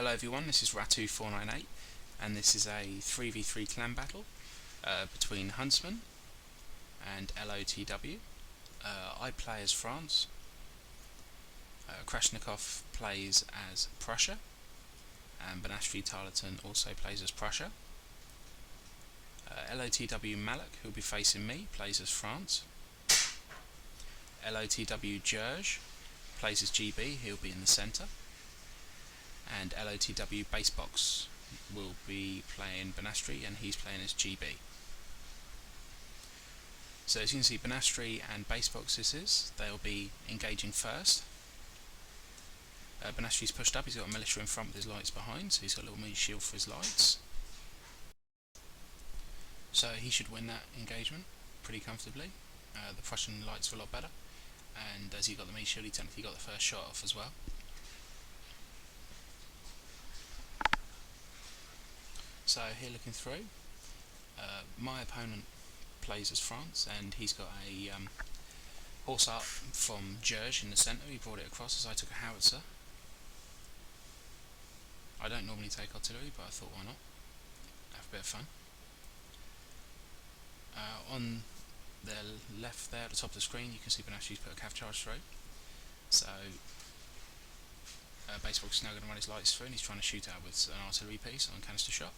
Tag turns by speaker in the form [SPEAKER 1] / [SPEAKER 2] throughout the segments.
[SPEAKER 1] Hello everyone, this is Rattue 498 and this is a 3v3 clan battle between Huntsman and LOTW. I play as France, Krashnikov plays as Prussia, and Banashri Tarleton also plays as Prussia. LOTW Malak, who will be facing me, plays as France. LOTW George plays as GB, he'll be in the centre. And LOTW Basebox will be playing Banashri and he's playing as GB. So as you can see, Banashri and Basebox they'll be engaging first. Banashri's pushed up, he's got a militia in front with his lights behind, so he's got a little mini shield for his lights. So he should win that engagement pretty comfortably. The Prussian lights are a lot better, and as he got the mini shield, he technically got the first shot off as well. So here looking through, my opponent plays as France and he's got a horse up from George in the centre. He brought it across as I took a howitzer. I don't normally take artillery, but I thought why not, have a bit of fun. On the left there at the top of the screen you can see Banashri's put a cav charge through. So Basebox is now going to run his lights through and he's trying to shoot out with an artillery piece on canister shot.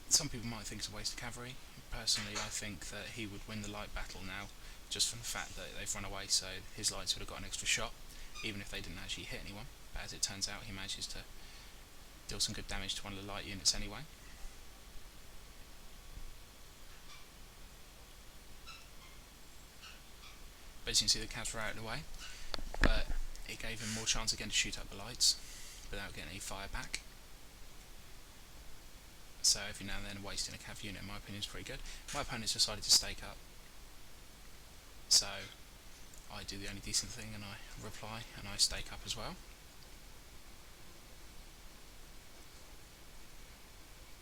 [SPEAKER 1] Some people might think it's a waste of cavalry. Personally, I think that he would win the light battle now, just from the fact that they've run away, so his lights would have got an extra shot, even if they didn't actually hit anyone. But as it turns out, he manages to deal some good damage to one of the light units anyway. But as you can see, the cavs were out of the way, but it gave him more chance again to shoot up the lights without getting any fire back. So every now and then wasting a cav unit in my opinion is pretty good. My opponent's decided to stake up, so I do the only decent thing and I reply and I stake up as well.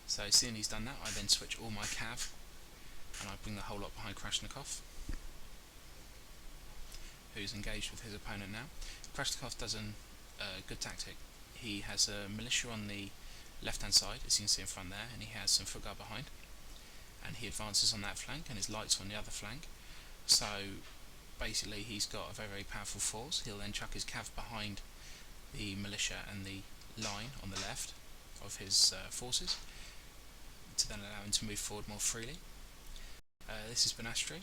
[SPEAKER 1] So seeing he's done that, I then switch all my cav and I bring the whole lot behind Krashnikov, who's engaged with his opponent now. Krashnikov does a good tactic. He has a militia on the left hand side, as you can see in front there, and he has some foot guard behind, and he advances on that flank and his lights on the other flank. So basically he's got a very powerful force. He'll then chuck his cav behind the militia and the line on the left of his forces to then allow him to move forward more freely. This is Banashri,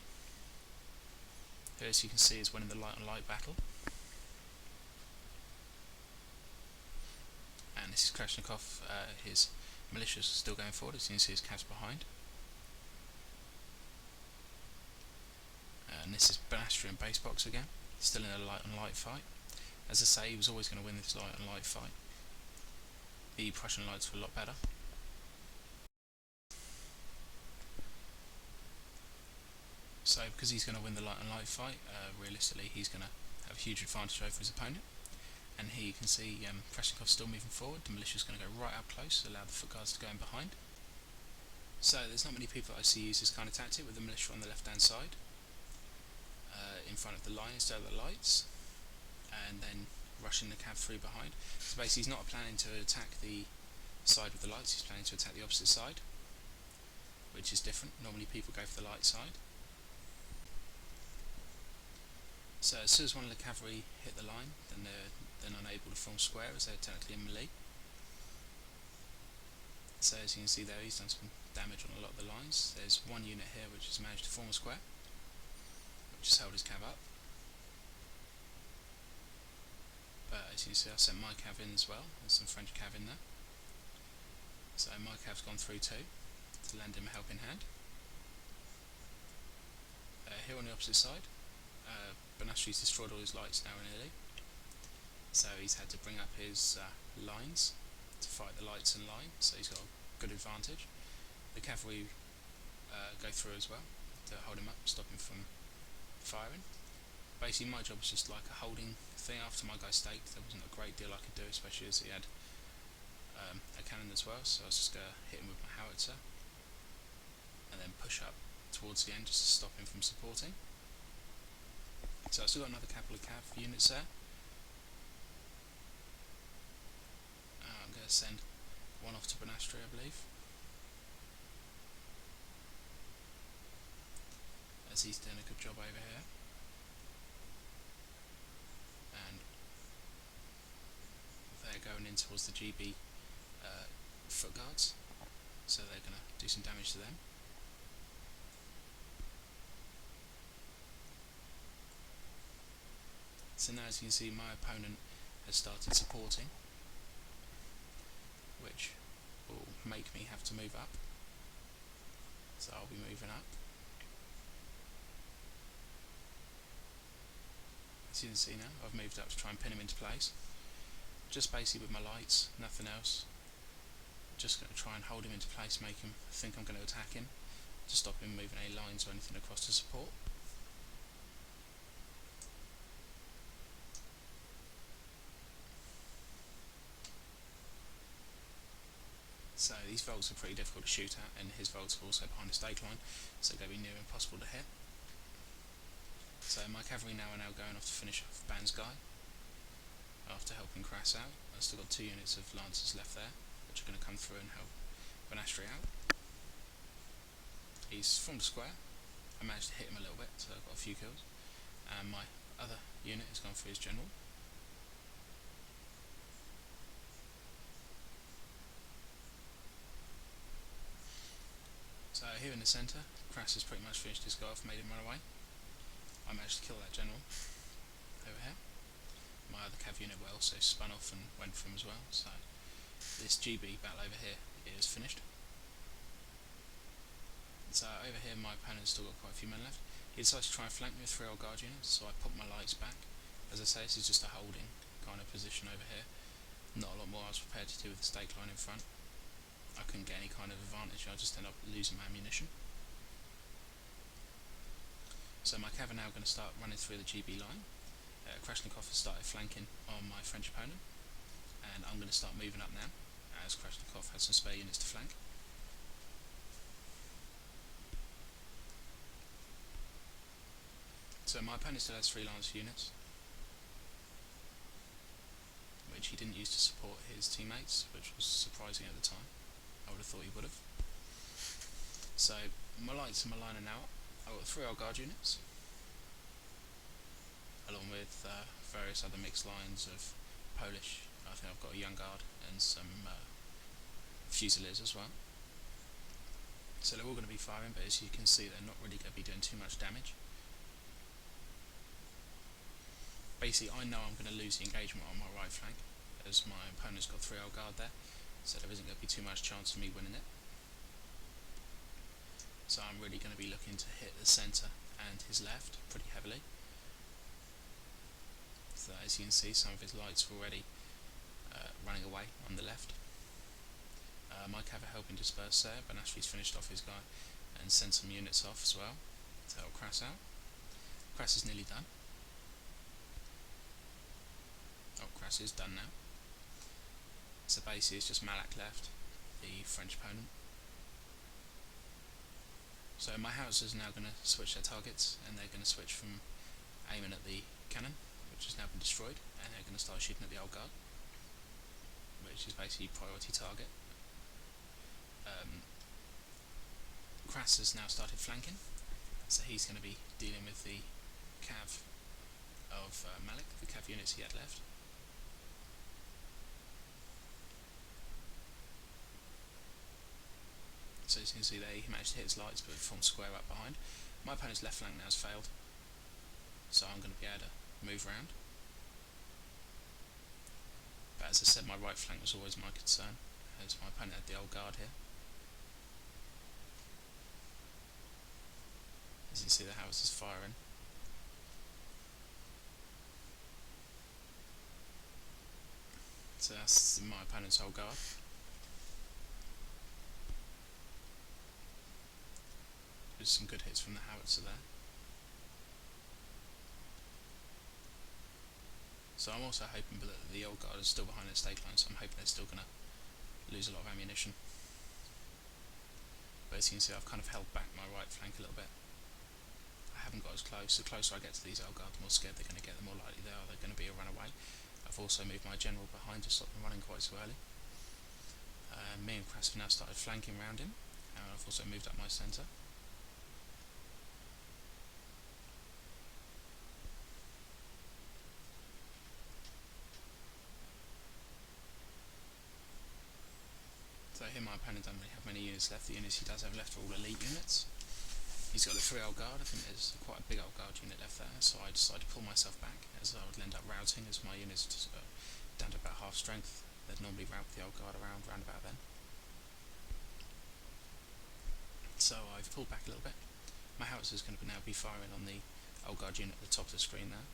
[SPEAKER 1] who as you can see is winning the light on light battle. And this is Krashnikov, his militia's still going forward, as you can see his cavs behind. And this is Banashri and Basebox again, still in a light on light fight. As I say, he was always going to win this light on light fight. The Prussian lights were a lot better. So because he's going to win the light on light fight, realistically he's going to have a huge advantage over his opponent. And here you can see Krashnikov's still moving forward. The militia's going to go right up close, allow the foot guards to go in behind. So there's not many people I see use this kind of tactic, with the militia on the left hand side in front of the line instead of the lights, and then rushing the cav through behind. So basically he's not planning to attack the side with the lights, he's planning to attack the opposite side, which is different. Normally people go for the light side. So as soon as one of the cavalry hit the line, then they're unable to form square, as they're technically in melee. So as you can see there, he's done some damage on a lot of the lines. There's one unit here which has managed to form a square, which has held his cav up. But as you can see, I sent my cav in as well. There's some French cav in there. So my cav's gone through too, to lend him a helping hand. Here on the opposite side, Banashri's destroyed all his lights now nearly, so he's had to bring up his lines to fight the lights and line, so he's got a good advantage. The cavalry go through as well to hold him up, stop him from firing. Basically my job was just like a holding thing. After my guy staked, there wasn't a great deal I could do, especially as he had a cannon as well, so I was just going to hit him with my howitzer and then push up towards the end just to stop him from supporting. So I've still got another couple of cav units there. send one off to Rattue, I believe, as he's doing a good job over here. And they're going in towards the GB foot guards, so they're going to do some damage to them. So now, as you can see, my opponent has started supporting, which will make me have to move up. So I'll be moving up. As you can see now, I've moved up to try and pin him into place. Just basically with my lights, nothing else. Just going to try and hold him into place, make him think I'm going to attack him, to stop him moving any lines or anything across to support. So these volts are pretty difficult to shoot at, and his volts are also behind the stake line, so they're going to be near impossible to hit. So my cavalry now are going off to finish off Ban's guy, after helping Crass out. I've still got 2 units of lancers left there, which are going to come through and help Rattue out. He's formed a square. I managed to hit him a little bit, so I've got a few kills. And my other unit has gone through his general. So here in the centre, Crass has pretty much finished his guy off, made him run away. I managed to kill that general over here. My other cav unit well, so spun off and went for him as well. So this GB battle over here is finished. So over here my opponent's still got quite a few men left. He decides to try and flank me with 3 old guard units, so I put my lights back. As I say, this is just a holding kind of position over here. Not a lot more I was prepared to do with the stake line in front. I couldn't get any kind of advantage, I just ended up losing my ammunition. So my cav are now going to start running through the GB line. Krasnikov has started flanking on my French opponent, and I'm going to start moving up now, as Krasnikov has some spare units to flank. So my opponent still has 3 lancer units, which he didn't use to support his teammates, which was surprising at the time. I would have thought he would have. So my lights and my line are now up. I've got 3 old guard units, along with various other mixed lines of Polish. I think I've got a young guard and some fusiliers as well. So they're all going to be firing, but as you can see, they're not really going to be doing too much damage. Basically, I know I'm going to lose the engagement on my right flank, as my opponent's got 3 old guard there, so there isn't going to be too much chance of me winning it. So I'm really going to be looking to hit the centre and his left pretty heavily. So as you can see, some of his lights are already running away on the left. My cav are helping disperse there, but Ashley's finished off his guy and sent some units off as well to help Crass out. Crass is nearly done. Oh, Crass is done now. So basically it's just Malak left, the French opponent. So my howitzers are now going to switch their targets, and they're going to switch from aiming at the cannon, which has now been destroyed, and they're going to start shooting at the old guard, which is basically priority target. Crass has now started flanking, so he's going to be dealing with the cav of Malik, the cav units he had left. So as you can see there, he managed to hit his lights but formed square up behind. My opponent's left flank now has failed, so I'm going to be able to move around. But as I said, my right flank was always my concern, as my opponent had the old guard here. As you can see, the house is firing. So that's my opponent's old guard. There's some good hits from the howitzer there. So I'm also hoping that the old guard is still behind the stake line, so I'm hoping they're still going to lose a lot of ammunition. But as you can see, I've kind of held back my right flank a little bit. I haven't got as close. The closer I get to these old guard, the more scared they're going to get, the more likely they're going to be a runaway. I've also moved my general behind to stop them running quite so early. Me and Crass have now started flanking around him, and I've also moved up my centre. So here my opponent doesn't really have many units left. The units he does have left are all elite units. He's got a 3 old guard. I think there's quite a big old guard unit left there, so I decided to pull myself back, as I would end up routing, as my units down to about half strength. They'd normally route the old guard round about then. So I've pulled back a little bit. My howitzer is going to now be firing on the old guard unit at the top of the screen now,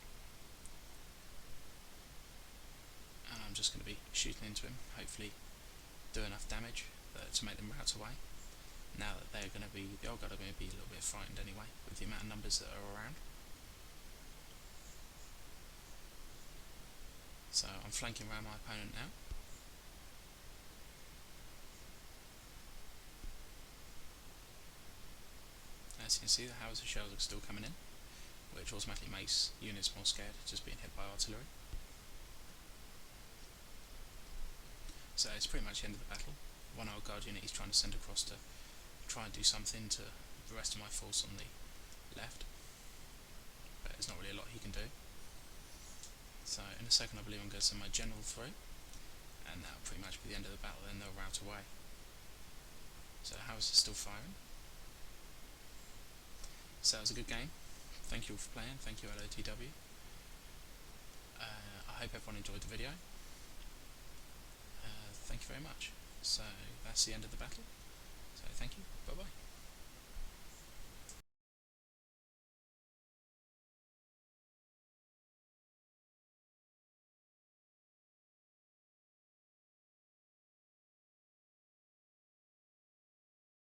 [SPEAKER 1] and I'm just going to be shooting into him, hopefully do enough damage to make them rout away. Now that the old guard are going to be a little bit frightened anyway with the amount of numbers that are around. So I'm flanking around my opponent now. As you can see, the howitzer shells are still coming in, which automatically makes units more scared, just being hit by artillery. So it's pretty much the end of the battle. One old guard unit he's trying to send across to try and do something to the rest of my force on the left, but there's not really a lot he can do. So in a second I believe I'm going to send my general through, and that'll pretty much be the end of the battle, then they'll rout away. So the howitzer's still firing. So it was a good game. Thank you all for playing. Thank you LOTW. I hope everyone enjoyed the video. Thank you very much. So that's the end of the battle. So thank you. Bye bye.